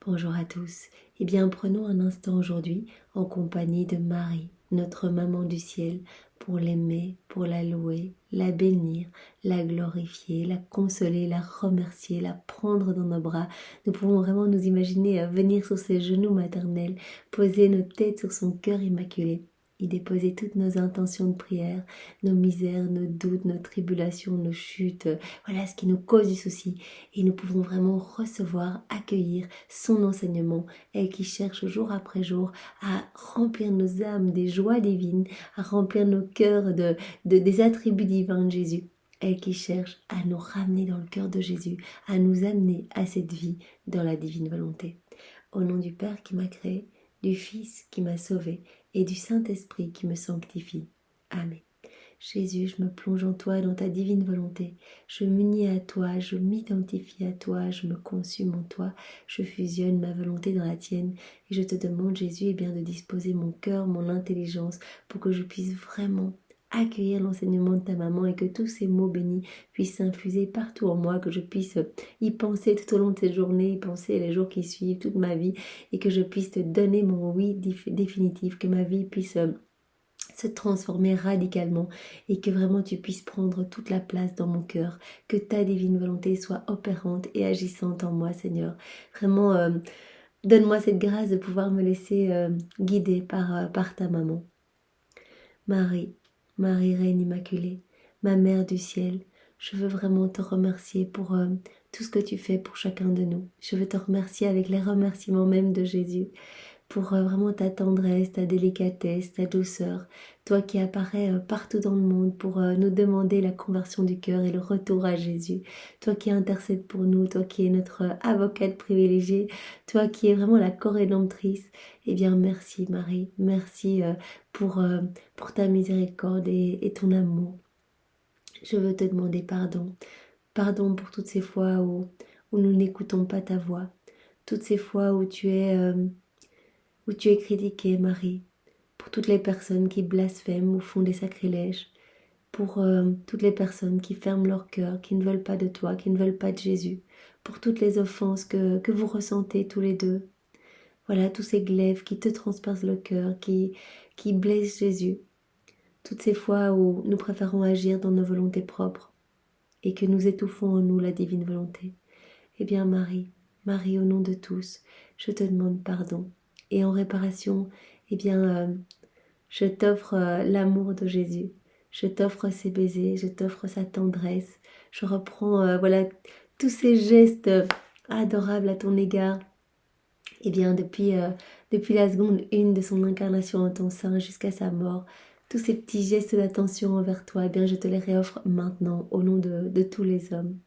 Bonjour à tous. Eh bien, prenons un instant aujourd'hui en compagnie de Marie, notre maman du ciel, pour l'aimer, pour la louer, la bénir, la glorifier, la consoler, la remercier, la prendre dans nos bras. Nous pouvons vraiment nous imaginer venir sur ses genoux maternels, poser nos têtes sur son cœur immaculé, y déposer toutes nos intentions de prière, nos misères, nos doutes, nos tribulations, nos chutes, voilà ce qui nous cause du souci. Et nous pouvons vraiment recevoir, accueillir son enseignement, elle qui cherche jour après jour à remplir nos âmes des joies divines, à remplir nos cœurs des attributs divins de Jésus. Elle qui cherche à nous ramener dans le cœur de Jésus, à nous amener à cette vie dans la divine volonté. Au nom du Père qui m'a créé, du Fils qui m'a sauvé et du Saint-Esprit qui me sanctifie. Amen. Jésus, je me plonge en toi et dans ta divine volonté. Je m'unis à toi, je m'identifie à toi, je me consume en toi, je fusionne ma volonté dans la tienne. Et je te demande, Jésus, eh bien, de disposer mon cœur, mon intelligence, pour que je puisse vraiment accueillir l'enseignement de ta maman et que tous ces mots bénis puissent s'infuser partout en moi, que je puisse y penser tout au long de cette journée, y penser les jours qui suivent, toute ma vie, et que je puisse te donner mon oui définitif, que ma vie puisse se transformer radicalement et que vraiment tu puisses prendre toute la place dans mon cœur, que ta divine volonté soit opérante et agissante en moi, Seigneur. Vraiment, donne-moi cette grâce de pouvoir me laisser guider par ta maman. Marie, Marie Reine Immaculée, ma Mère du ciel, je veux vraiment te remercier pour tout ce que tu fais pour chacun de nous. Je veux te remercier avec les remerciements même de Jésus, pour vraiment ta tendresse, ta délicatesse, ta douceur, toi qui apparais partout dans le monde pour nous demander la conversion du cœur et le retour à Jésus, toi qui intercèdes pour nous, toi qui es notre avocate privilégiée, toi qui es vraiment la co-rédemptrice, eh bien merci Marie, merci pour ta miséricorde et ton amour. Je veux te demander pardon, pardon pour toutes ces fois où nous n'écoutons pas ta voix, toutes ces fois où tu es critiquée, Marie, pour toutes les personnes qui blasphèment ou font des sacrilèges, pour toutes les personnes qui ferment leur cœur, qui ne veulent pas de toi, qui ne veulent pas de Jésus, pour toutes les offenses que vous ressentez tous les deux. Voilà, tous ces glaives qui te transpercent le cœur, qui blessent Jésus. Toutes ces fois où nous préférons agir dans nos volontés propres et que nous étouffons en nous la divine volonté. Eh bien Marie, Marie au nom de tous, je te demande pardon. Et en réparation, eh bien, je t'offre l'amour de Jésus. Je t'offre ses baisers, je t'offre sa tendresse. Je reprends voilà tous ces gestes adorables à ton égard. Eh bien, depuis la seconde 1 de son incarnation en ton sein jusqu'à sa mort, tous ces petits gestes d'attention envers toi, eh bien, je te les réoffre maintenant au nom de tous les hommes.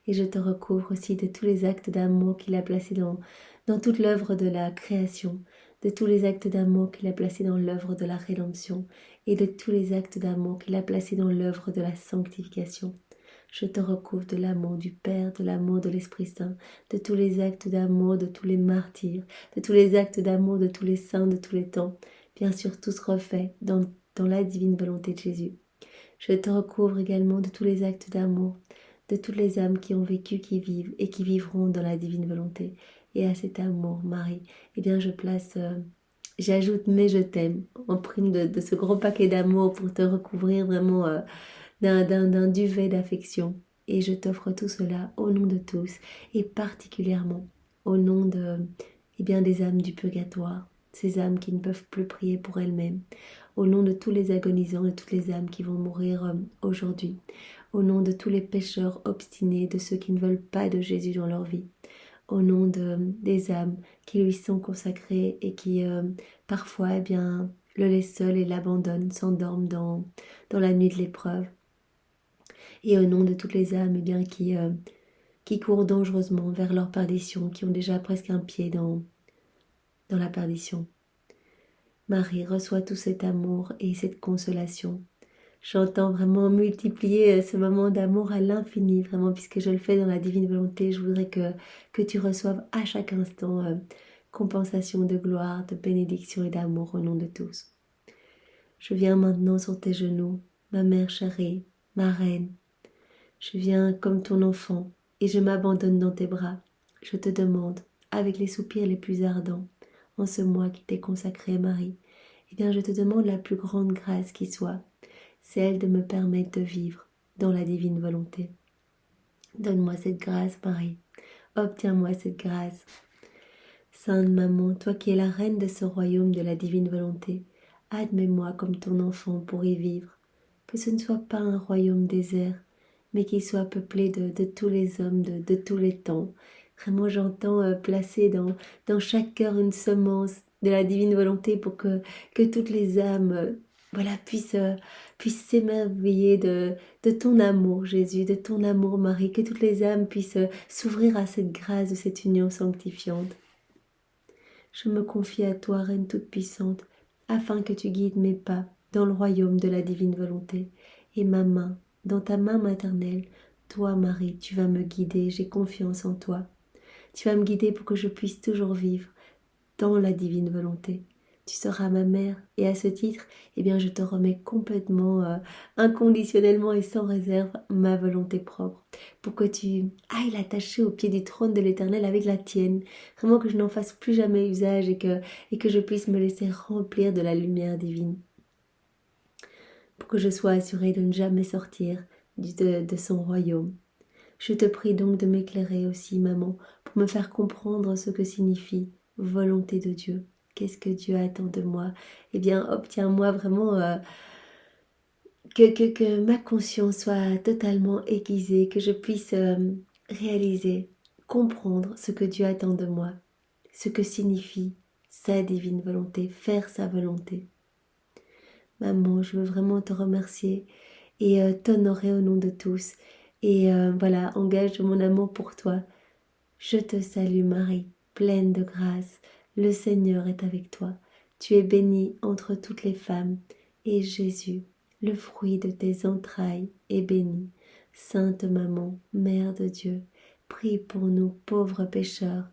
Et je te recouvre aussi de tous les actes d'amour qu'il a placés dans toute l'œuvre de la création, de tous les actes d'amour qu'il a placés dans l'œuvre de la rédemption et de tous les actes d'amour qu'il a placés dans l'œuvre de la sanctification. Je te recouvre de l'amour du Père, de l'amour de l'Esprit Saint, de tous les actes d'amour, de tous les martyrs, de tous les actes d'amour, de tous les saints, de tous les temps, bien sûr tous refaits dans la divine volonté de Jésus. Je te recouvre également de tous les actes d'amour, de toutes les âmes qui ont vécu, qui vivent et qui vivront dans la divine volonté. Et à cet amour, Marie, eh bien je place, j'ajoute mais je t'aime en prime de ce gros paquet d'amour pour te recouvrir vraiment d'un duvet d'affection. Et je t'offre tout cela au nom de tous et particulièrement au nom eh bien, des âmes du purgatoire, ces âmes qui ne peuvent plus prier pour elles-mêmes, au nom de tous les agonisants et toutes les âmes qui vont mourir aujourd'hui, au nom de tous les pécheurs obstinés, de ceux qui ne veulent pas de Jésus dans leur vie, au nom des âmes qui lui sont consacrées et qui parfois eh bien, le laissent seul et l'abandonnent, s'endorment dans la nuit de l'épreuve. Et au nom de toutes les âmes eh bien, qui courent dangereusement vers leur perdition, qui ont déjà presque un pied dans la perdition. Marie, reçois tout cet amour et cette consolation. J'entends vraiment multiplier ce moment d'amour à l'infini, vraiment, puisque je le fais dans la divine volonté. Je voudrais que tu reçoives à chaque instant compensation de gloire, de bénédiction et d'amour au nom de tous. Je viens maintenant sur tes genoux, ma mère chérie, ma reine. Je viens comme ton enfant et je m'abandonne dans tes bras. Je te demande, avec les soupirs les plus ardents, en ce mois qui t'est consacré, Marie, eh bien je te demande la plus grande grâce qui soit, celle de me permettre de vivre dans la divine volonté. Donne-moi cette grâce, Marie. Obtiens-moi cette grâce. Sainte Maman, toi qui es la reine de ce royaume de la divine volonté, admets-moi comme ton enfant pour y vivre. Que ce ne soit pas un royaume désert, mais qu'il soit peuplé de tous les hommes, de tous les temps. Vraiment, j'entends placer dans chaque cœur une semence de la divine volonté pour que toutes les âmes voilà, puissent s'émerveiller de ton amour, Jésus, de ton amour, Marie, que toutes les âmes puissent s'ouvrir à cette grâce de cette union sanctifiante. Je me confie à toi, Reine toute-puissante, afin que tu guides mes pas dans le royaume de la divine volonté. Et ma main, dans ta main maternelle, toi, Marie, tu vas me guider, j'ai confiance en toi. Tu vas me guider pour que je puisse toujours vivre dans la divine volonté. Tu seras ma mère et à ce titre, eh bien, je te remets complètement, inconditionnellement et sans réserve ma volonté propre pour que tu ailles l'attacher au pied du trône de l'Éternel avec la tienne. Vraiment que je n'en fasse plus jamais usage et que je puisse me laisser remplir de la lumière divine. Pour que je sois assurée de ne jamais sortir de son royaume. Je te prie donc de m'éclairer aussi, maman, pour me faire comprendre ce que signifie volonté de Dieu. Qu'est-ce que Dieu attend de moi? Eh bien, obtiens-moi vraiment que ma conscience soit totalement aiguisée, que je puisse réaliser, comprendre ce que Dieu attend de moi, ce que signifie sa divine volonté, faire sa volonté. Maman, je veux vraiment te remercier et t'honorer au nom de tous. Et voilà, engage mon amour pour toi. Je te salue Marie, pleine de grâce. Le Seigneur est avec toi. Tu es bénie entre toutes les femmes. Et Jésus, le fruit de tes entrailles, est béni. Sainte Maman, Mère de Dieu, prie pour nous pauvres pécheurs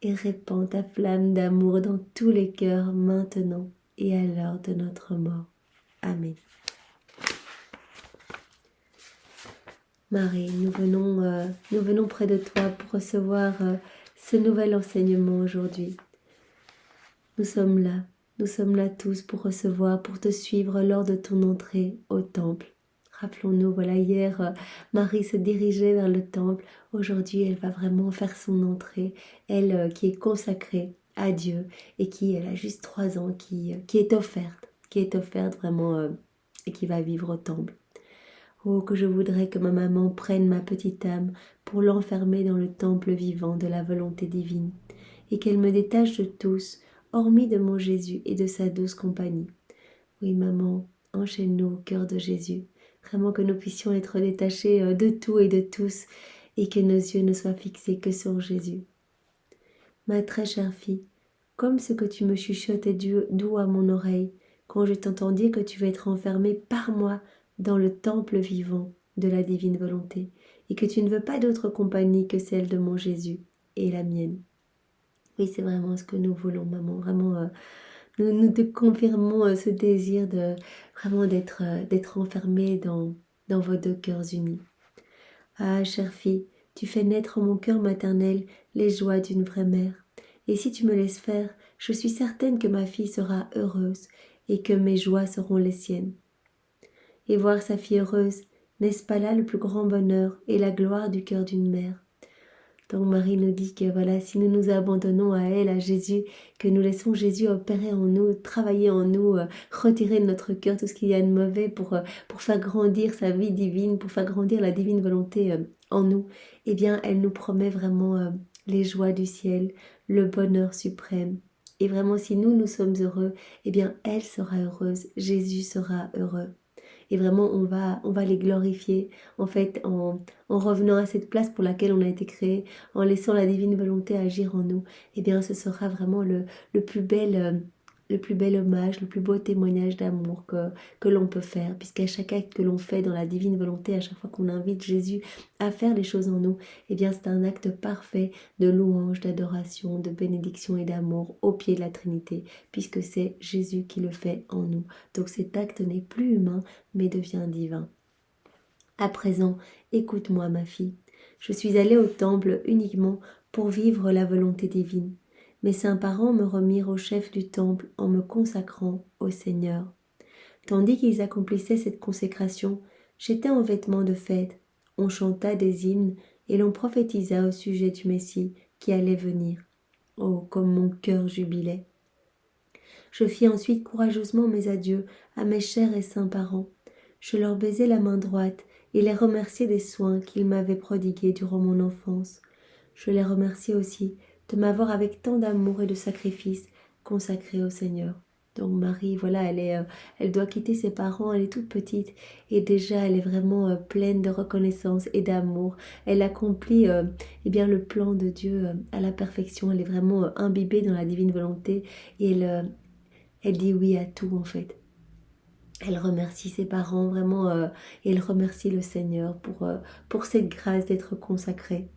et répands ta flamme d'amour dans tous les cœurs maintenant et à l'heure de notre mort. Amen. Marie, nous venons près de toi pour recevoir ce nouvel enseignement aujourd'hui. Nous sommes là tous pour recevoir, pour te suivre lors de ton entrée au temple. Rappelons-nous, voilà, hier, Marie se dirigeait vers le temple. Aujourd'hui, elle va vraiment faire son entrée. Elle qui est consacrée à Dieu et qui, elle a juste 3 ans, qui est offerte vraiment et qui va vivre au temple. Oh, que je voudrais que ma maman prenne ma petite âme pour l'enfermer dans le temple vivant de la volonté divine, et qu'elle me détache de tous, hormis de mon Jésus et de sa douce compagnie. Oui, maman, enchaîne-nous au cœur de Jésus, vraiment que nous puissions être détachés de tout et de tous, et que nos yeux ne soient fixés que sur Jésus. Ma très chère fille, comme ce que tu me chuchotes est doux à mon oreille, quand je t'entends dire que tu vas être enfermée par moi dans le temple vivant de la divine volonté, et que tu ne veux pas d'autre compagnie que celle de mon Jésus et la mienne. Oui, c'est vraiment ce que nous voulons, maman. Vraiment, nous te confirmons ce désir de vraiment d'être enfermée dans vos 2 cœurs unis. Ah, chère fille, tu fais naître en mon cœur maternel les joies d'une vraie mère. Et si tu me laisses faire, je suis certaine que ma fille sera heureuse et que mes joies seront les siennes. Et voir sa fille heureuse, n'est-ce pas là le plus grand bonheur et la gloire du cœur d'une mère? Donc Marie nous dit que voilà, si nous nous abandonnons à elle, à Jésus, que nous laissons Jésus opérer en nous, travailler en nous, retirer de notre cœur tout ce qu'il y a de mauvais pour faire grandir sa vie divine, pour faire grandir la divine volonté en nous, eh bien elle nous promet vraiment les joies du ciel, le bonheur suprême. Et vraiment si nous sommes heureux, eh bien elle sera heureuse, Jésus sera heureux. Et vraiment, on va les glorifier, en fait, en revenant à cette place pour laquelle on a été créé, en laissant la divine volonté agir en nous. Eh bien, ce sera vraiment le plus bel hommage, le plus beau témoignage d'amour que l'on peut faire, puisqu'à chaque acte que l'on fait dans la divine volonté, à chaque fois qu'on invite Jésus à faire les choses en nous, eh bien, c'est un acte parfait de louange, d'adoration, de bénédiction et d'amour au pied de la Trinité, puisque c'est Jésus qui le fait en nous. Donc cet acte n'est plus humain, mais devient divin. À présent, écoute-moi ma fille. Je suis allée au temple uniquement pour vivre la volonté divine. Mes saints parents me remirent au chef du temple en me consacrant au Seigneur. Tandis qu'ils accomplissaient cette consécration, j'étais en vêtements de fête. On chanta des hymnes et l'on prophétisa au sujet du Messie qui allait venir. Oh, comme mon cœur jubilait! Je fis ensuite courageusement mes adieux à mes chers et saints parents. Je leur baisai la main droite et les remerciai des soins qu'ils m'avaient prodigués durant mon enfance. Je les remerciai aussi de m'avoir avec tant d'amour et de sacrifice consacré au Seigneur. Donc Marie, voilà, elle doit quitter ses parents, elle est toute petite et déjà elle est vraiment pleine de reconnaissance et d'amour. Elle accomplit eh bien, le plan de Dieu à la perfection, elle est vraiment imbibée dans la divine volonté et elle dit oui à tout en fait. Elle remercie ses parents vraiment et elle remercie le Seigneur pour cette grâce d'être consacrée.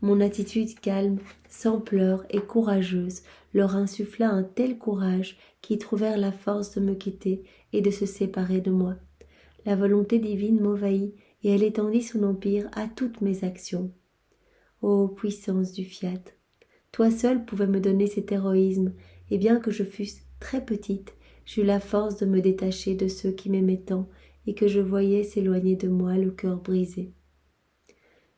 Mon attitude calme, sans pleurs et courageuse leur insuffla un tel courage qu'ils trouvèrent la force de me quitter et de se séparer de moi. La volonté divine m'envahit et elle étendit son empire à toutes mes actions. Ô puissance du fiat! Toi seul pouvais me donner cet héroïsme, et bien que je fusse très petite, j'eus la force de me détacher de ceux qui m'aimaient tant et que je voyais s'éloigner de moi le cœur brisé.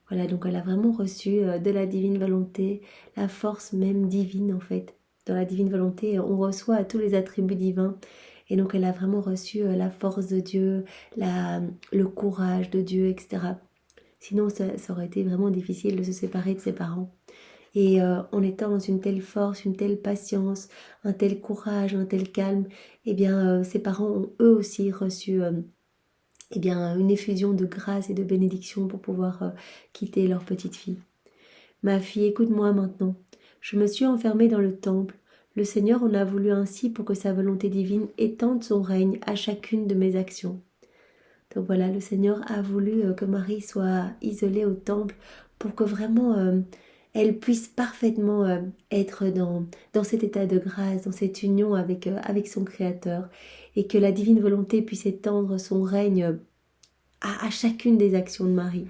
Voilà, donc elle a vraiment reçu de la divine volonté, la force même divine en fait. Dans la divine volonté, on reçoit tous les attributs divins. Et donc elle a vraiment reçu la force de Dieu, le courage de Dieu, etc. Sinon, ça aurait été vraiment difficile de se séparer de ses parents. Et en étant dans une telle force, une telle patience, un tel courage, un tel calme, eh bien, ses parents ont eux aussi reçu eh bien, une effusion de grâce et de bénédiction pour pouvoir quitter leur petite fille. Ma fille, écoute-moi maintenant. Je me suis enfermée dans le temple. Le Seigneur en a voulu ainsi pour que sa volonté divine étende son règne à chacune de mes actions. Donc voilà, le Seigneur a voulu que Marie soit isolée au temple pour que vraiment elle puisse parfaitement être dans cet état de grâce, dans cette union avec son Créateur, et que la divine volonté puisse étendre son règne à chacune des actions de Marie.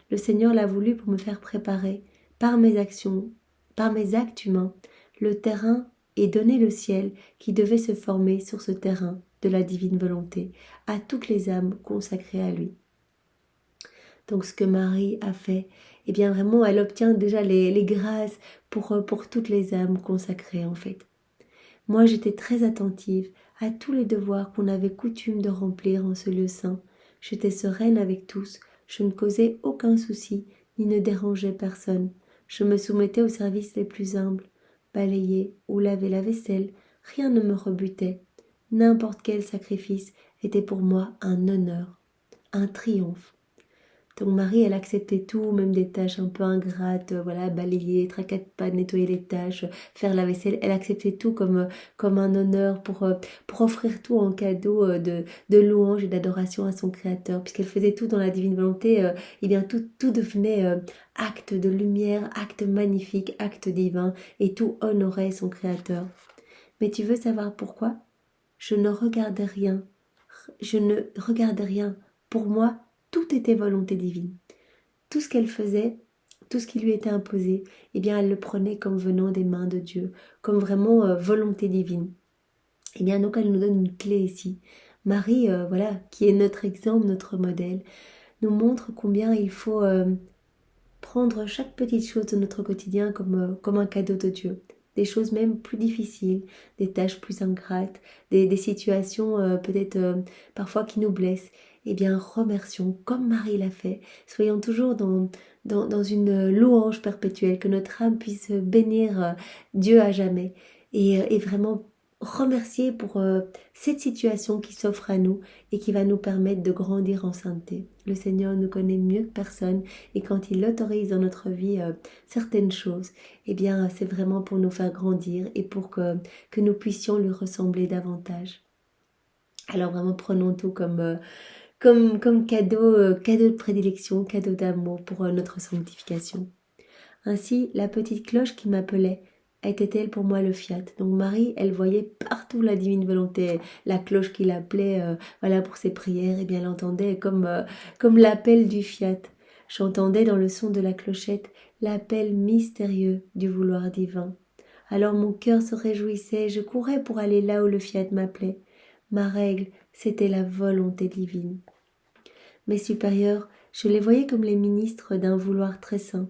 Le Seigneur l'a voulu pour me faire préparer par mes actions, par mes actes humains, le terrain et donner le ciel qui devait se former sur ce terrain de la divine volonté à toutes les âmes consacrées à lui. Donc ce que Marie a fait, eh bien vraiment elle obtient déjà les grâces pour toutes les âmes consacrées en fait. Moi j'étais très attentive à tous les devoirs qu'on avait coutume de remplir en ce lieu saint. J'étais sereine avec tous, je ne causais aucun souci, ni ne dérangeais personne. Je me soumettais aux services les plus humbles. Balayer ou laver la vaisselle, rien ne me rebutait. N'importe quel sacrifice était pour moi un honneur, un triomphe. Donc Marie, elle acceptait tout, même des tâches un peu ingrates, voilà, balayer, traquer pas, nettoyer les tâches, faire la vaisselle. Elle acceptait tout comme un honneur pour offrir tout en cadeau de louange et d'adoration à son Créateur. Puisqu'elle faisait tout dans la divine volonté, eh bien tout devenait acte de lumière, acte magnifique, acte divin, et tout honorait son Créateur. Mais tu veux savoir pourquoi ? Je ne regardais rien. Pour moi, tout était volonté divine. Tout ce qu'elle faisait, tout ce qui lui était imposé, eh bien, elle le prenait comme venant des mains de Dieu, comme vraiment volonté divine. Eh bien, donc, elle nous donne une clé ici. Marie, voilà, qui est notre exemple, notre modèle, nous montre combien il faut prendre chaque petite chose de notre quotidien comme un cadeau de Dieu. Des choses même plus difficiles, des tâches plus ingrates, des situations peut-être parfois qui nous blessent. Eh bien, remercions comme Marie l'a fait. Soyons toujours dans une louange perpétuelle, que notre âme puisse bénir Dieu à jamais et vraiment remercier pour cette situation qui s'offre à nous et qui va nous permettre de grandir en sainteté. Le Seigneur nous connaît mieux que personne et quand il autorise dans notre vie certaines choses, eh bien c'est vraiment pour nous faire grandir et pour que nous puissions lui ressembler davantage. Alors vraiment prenons tout comme cadeau, cadeau de prédilection, cadeau d'amour pour notre sanctification. Ainsi, la petite cloche qui m'appelait était-elle pour moi le fiat. Donc Marie, elle voyait partout la divine volonté, la cloche qui l'appelait voilà, pour ses prières, et bien elle entendait comme l'appel du fiat. J'entendais dans le son de la clochette l'appel mystérieux du vouloir divin. Alors mon cœur se réjouissait, je courais pour aller là où le fiat m'appelait. Ma règle, c'était la volonté divine. Mes supérieurs, je les voyais comme les ministres d'un vouloir très saint.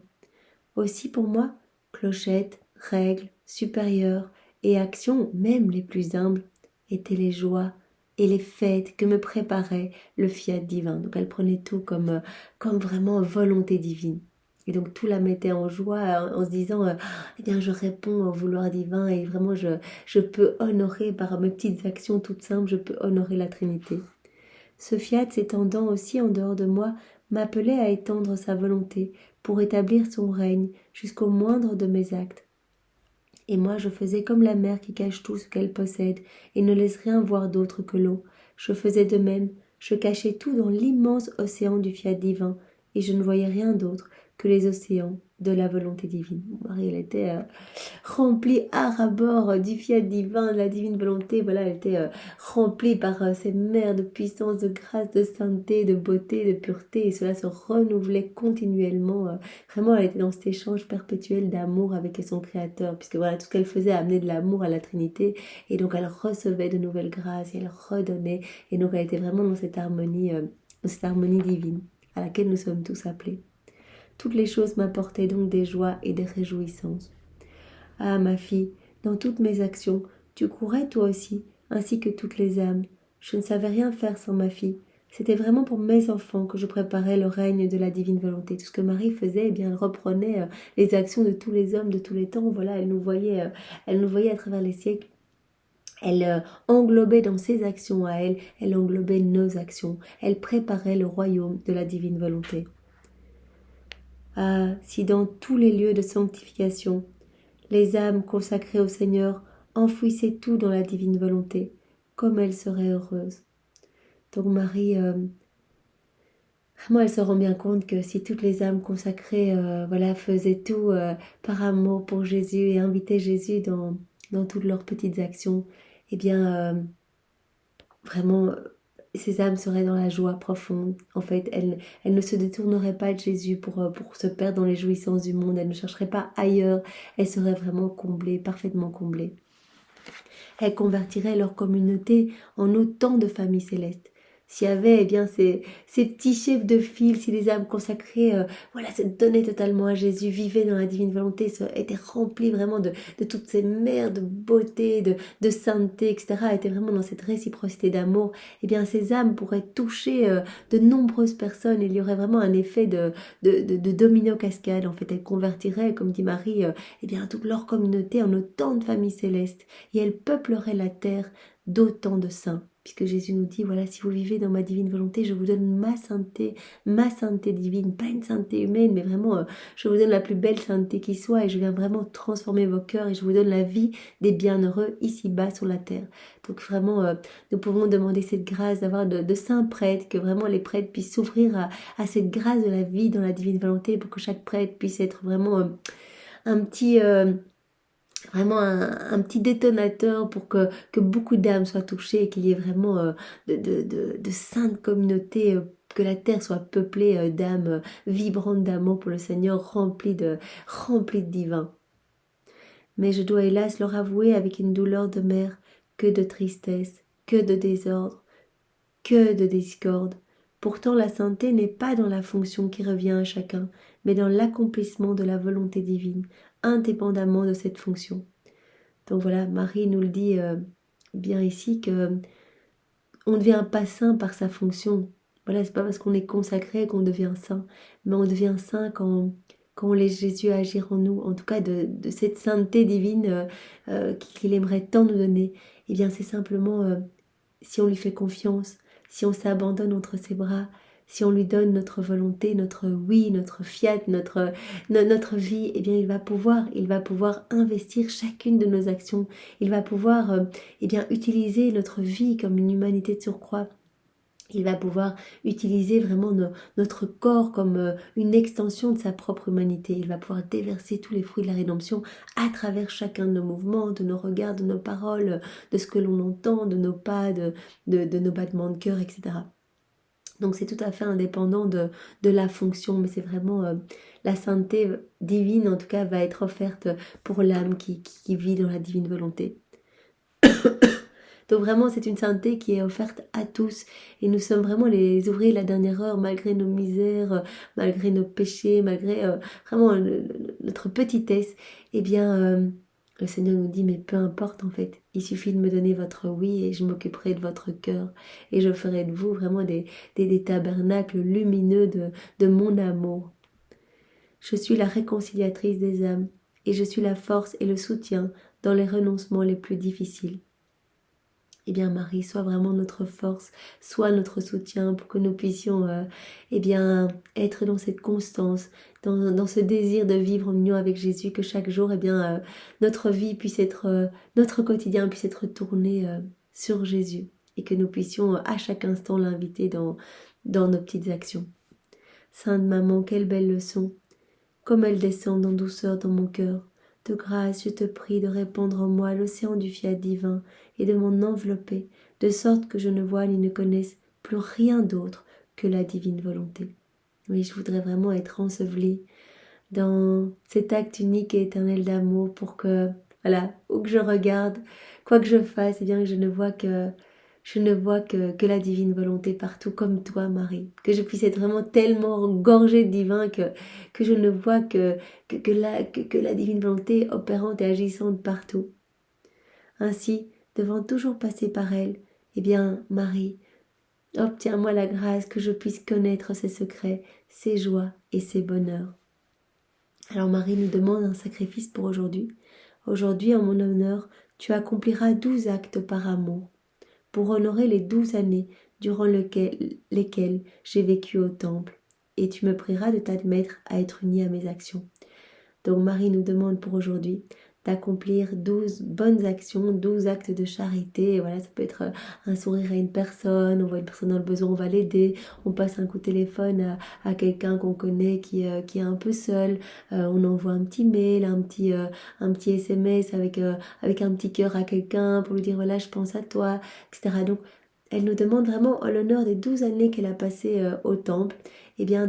Aussi pour moi, clochette, règles, supérieurs et actions, même les plus humbles, étaient les joies et les fêtes que me préparait le fiat divin. Donc elle prenait tout comme vraiment volonté divine. Et donc tout la mettait en joie en se disant eh bien je réponds au vouloir divin et vraiment je peux honorer par mes petites actions toutes simples, je peux honorer la Trinité. Ce fiat s'étendant aussi en dehors de moi m'appelait à étendre sa volonté pour établir son règne jusqu'au moindre de mes actes. Et moi je faisais comme la mer qui cache tout ce qu'elle possède et ne laisse rien voir d'autre que l'eau. Je faisais de même, je cachais tout dans l'immense océan du fiat divin, et je ne voyais rien d'autre que les océans de la volonté divine. Marie, elle était remplie à ras-bord du fiat divin, de la divine volonté. Voilà, elle était remplie par ces mers de puissance, de grâce, de sainteté, de beauté, de pureté, et cela se renouvelait continuellement. Vraiment, elle était dans cet échange perpétuel d'amour avec son Créateur, puisque voilà, tout ce qu'elle faisait amenait de l'amour à la Trinité, et donc elle recevait de nouvelles grâces, et elle redonnait, et donc elle était vraiment dans cette harmonie divine à laquelle nous sommes tous appelés. Toutes les choses m'apportaient donc des joies et des réjouissances. Ah, ma fille, dans toutes mes actions, tu courais toi aussi, ainsi que toutes les âmes. Je ne savais rien faire sans ma fille. C'était vraiment pour mes enfants que je préparais le règne de la divine volonté. Tout ce que Marie faisait, eh bien, elle reprenait les actions de tous les hommes de tous les temps. Voilà, elle nous voyait à travers les siècles. Elle englobait dans ses actions à elle, elle englobait nos actions. Elle préparait le royaume de la divine volonté. Ah, si dans tous les lieux de sanctification, les âmes consacrées au Seigneur enfouissaient tout dans la divine volonté, comme elles seraient heureuses. Donc Marie, vraiment, elle se rend bien compte que si toutes les âmes consacrées, faisaient tout par amour pour Jésus et invitaient Jésus dans toutes leurs petites actions, eh bien, vraiment, ces âmes seraient dans la joie profonde. En fait, elles ne se détourneraient pas de Jésus pour se perdre dans les jouissances du monde. Elles ne chercheraient pas ailleurs. Elles seraient vraiment comblées, parfaitement comblées. Elles convertiraient leur communauté en autant de familles célestes. S'il y avait eh bien ces petits chefs de file, si les âmes consacrées se donnaient totalement à Jésus, vivaient dans la divine volonté, étaient remplies vraiment de toutes ces mers de beauté, de sainteté, etc., étaient vraiment dans cette réciprocité d'amour, eh bien ces âmes pourraient toucher de nombreuses personnes. Il y aurait vraiment un effet de domino cascade. En fait, elles convertiraient, comme dit Marie, eh bien toute leur communauté en autant de familles célestes, et elles peupleraient la terre d'autant de saints. Puisque Jésus nous dit, voilà, si vous vivez dans ma divine volonté, je vous donne ma sainteté divine, pas une sainteté humaine, mais vraiment, je vous donne la plus belle sainteté qui soit, et je viens vraiment transformer vos cœurs, et je vous donne la vie des bienheureux ici-bas sur la terre. Donc vraiment, nous pouvons demander cette grâce d'avoir de saints prêtres, que vraiment les prêtres puissent s'ouvrir à cette grâce de la vie dans la divine volonté, pour que chaque prêtre puisse être vraiment un petit... vraiment un petit détonateur pour que beaucoup d'âmes soient touchées et qu'il y ait vraiment de saintes communautés, que la terre soit peuplée d'âmes vibrantes d'amour pour le Seigneur, remplies de divin. Mais je dois hélas leur avouer avec une douleur de mère que de tristesse, que de désordre, que de discorde. Pourtant la sainteté n'est pas dans la fonction qui revient à chacun, mais dans l'accomplissement de la volonté divine, indépendamment de cette fonction. Donc voilà, Marie nous le dit bien ici que on ne devient pas saint par sa fonction. Voilà, c'est pas parce qu'on est consacré qu'on devient saint, mais on devient saint quand on laisse Jésus agir en nous, en tout cas de cette sainteté divine qu'il aimerait tant nous donner. Eh bien, c'est simplement si on lui fait confiance, si on s'abandonne entre ses bras, si on lui donne notre volonté, notre oui, notre fiat, notre vie, eh bien il va pouvoir investir chacune de nos actions. Il va pouvoir utiliser notre vie comme une humanité de surcroît. Il va pouvoir utiliser vraiment notre corps comme une extension de sa propre humanité. Il va pouvoir déverser tous les fruits de la rédemption à travers chacun de nos mouvements, de nos regards, de nos paroles, de ce que l'on entend, de nos pas, de nos battements de cœur, etc. Donc c'est tout à fait indépendant de la fonction, mais c'est vraiment la sainteté divine, en tout cas, va être offerte pour l'âme qui vit dans la divine volonté. Donc vraiment, c'est une sainteté qui est offerte à tous. Et nous sommes vraiment les ouvriers de la dernière heure, malgré nos misères, malgré nos péchés, malgré vraiment notre petitesse. Eh bien, le Seigneur nous dit, mais peu importe en fait. Il suffit de me donner votre oui et je m'occuperai de votre cœur. Et je ferai de vous vraiment des tabernacles lumineux de mon amour. Je suis la réconciliatrice des âmes et je suis la force et le soutien dans les renoncements les plus difficiles. Eh bien Marie, sois vraiment notre force, sois notre soutien pour que nous puissions eh bien, être dans cette constance, dans ce désir de vivre en union avec Jésus, que chaque jour eh bien, notre vie puisse être, notre quotidien puisse être tourné sur Jésus et que nous puissions à chaque instant l'inviter dans nos petites actions. Sainte Maman, quelle belle leçon, comme elle descend en douceur dans mon cœur. De grâce, je te prie de répandre en moi l'océan du fiat divin et de m'en envelopper, de sorte que je ne voie ni ne connaisse plus rien d'autre que la divine volonté. Oui, je voudrais vraiment être ensevelie dans cet acte unique et éternel d'amour pour que, voilà, où que je regarde, quoi que je fasse, eh bien, je ne vois que la divine volonté partout, comme toi, Marie. Que je puisse être vraiment tellement gorgée de divin que je ne vois que la divine volonté opérante et agissante partout. Ainsi, devant toujours passer par elle, eh bien, Marie, obtiens-moi la grâce que je puisse connaître ses secrets, ses joies et ses bonheurs. Alors Marie nous demande un sacrifice pour aujourd'hui. Aujourd'hui, en mon honneur, tu accompliras 12 actes par amour, pour honorer les 12 années durant lesquelles j'ai vécu au temple, et tu me prieras de t'admettre à être unie à mes actions. Donc Marie nous demande pour aujourd'hui d'accomplir 12 bonnes actions, 12 actes de charité. Et voilà, ça peut être un sourire à une personne, on voit une personne dans le besoin, on va l'aider, on passe un coup de téléphone à quelqu'un qu'on connaît qui est un peu seul, on envoie un petit mail, un petit SMS avec un petit cœur à quelqu'un pour lui dire voilà, je pense à toi, etc. Donc elle nous demande vraiment en l'honneur des 12 années qu'elle a passées au temple, eh bien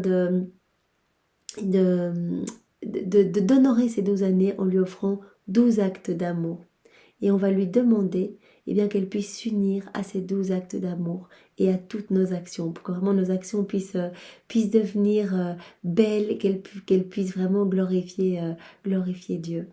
d'honorer ces 12 années en lui offrant 12 actes d'amour. Et on va lui demander eh bien, qu'elle puisse s'unir à ces 12 actes d'amour et à toutes nos actions, pour que vraiment nos actions puissent devenir belles et qu'elles puissent vraiment glorifier Dieu.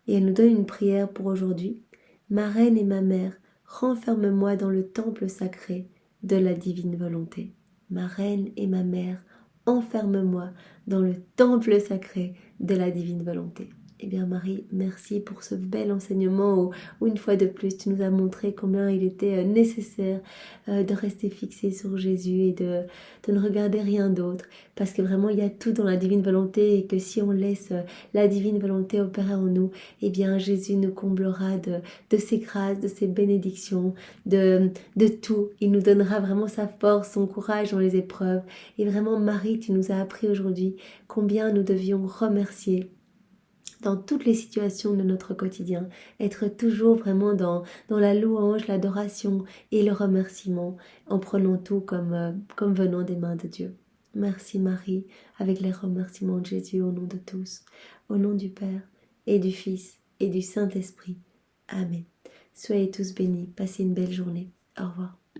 Et elle nous donne une prière pour aujourd'hui. Ma reine et ma mère, renferme-moi dans le temple sacré de la divine volonté. Ma reine et ma mère, enferme-moi dans le temple sacré de la divine volonté. Eh bien Marie, merci pour ce bel enseignement où une fois de plus tu nous as montré combien il était nécessaire de rester fixé sur Jésus et de ne regarder rien d'autre, parce que vraiment il y a tout dans la divine volonté et que si on laisse la divine volonté opérer en nous, eh bien Jésus nous comblera de ses grâces, de ses bénédictions, de tout. Il nous donnera vraiment sa force, son courage dans les épreuves. Et vraiment Marie, tu nous as appris aujourd'hui combien nous devions remercier dans toutes les situations de notre quotidien, être toujours vraiment dans la louange, l'adoration et le remerciement, en prenant tout comme venant des mains de Dieu. Merci Marie, avec les remerciements de Jésus au nom de tous, au nom du Père et du Fils et du Saint-Esprit. Amen. Soyez tous bénis, passez une belle journée. Au revoir.